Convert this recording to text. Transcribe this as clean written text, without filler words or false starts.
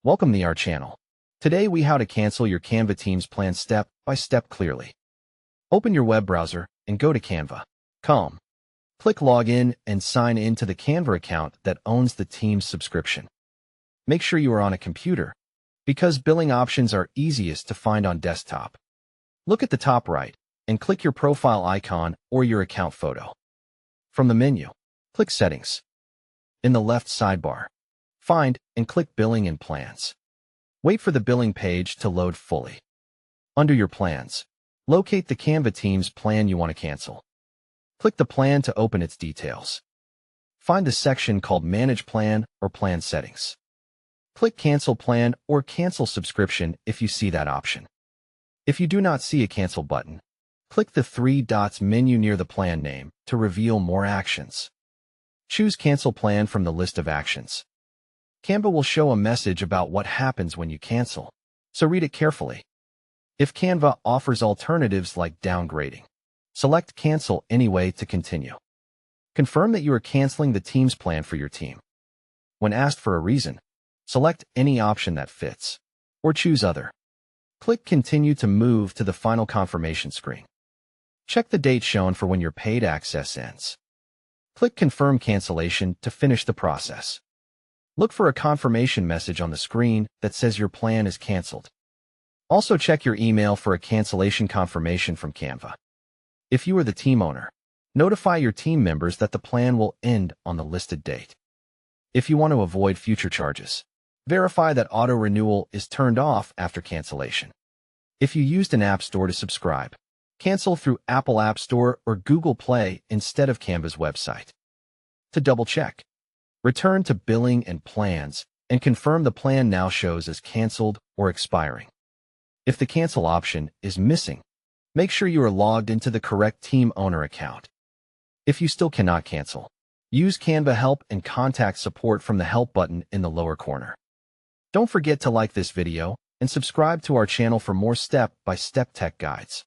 Welcome to our channel. Today we how to cancel your Canva Teams plan step by step clearly. Open your web browser and go to Canva.com. Click Login and sign in to the Canva account that owns the Teams subscription. Make sure you are on a computer, because billing options are easiest to find on desktop. Look at the top right and click your profile icon or your account photo. From the menu, click Settings. In the left sidebar, find and click Billing and Plans. Wait for the billing page to load fully. Under your plans, locate the Canva Teams plan you want to cancel. Click the plan to open its details. Find the section called Manage Plan or Plan Settings. Click Cancel Plan or Cancel Subscription if you see that option. If you do not see a Cancel button, click the three dots menu near the plan name to reveal more actions. Choose Cancel Plan from the list of actions. Canva will show a message about what happens when you cancel, so read it carefully. If Canva offers alternatives like downgrading, select Cancel Anyway to continue. Confirm that you are canceling the Teams plan for your team. When asked for a reason, select any option that fits, or choose Other. Click Continue to move to the final confirmation screen. Check the date shown for when your paid access ends. Click Confirm Cancellation to finish the process. Look for a confirmation message on the screen that says your plan is canceled. Also check your email for a cancellation confirmation from Canva. If you are the team owner, notify your team members that the plan will end on the listed date. If you want to avoid future charges, verify that auto-renewal is turned off after cancellation. If you used an app store to subscribe, cancel through Apple App Store or Google Play instead of Canva's website. To double-check, return to Billing and Plans and confirm the plan now shows as canceled or expiring. If the cancel option is missing, make sure you are logged into the correct team owner account. If you still cannot cancel, use Canva Help and contact support from the Help button in the lower corner. Don't forget to like this video and subscribe to our channel for more step-by-step tech guides.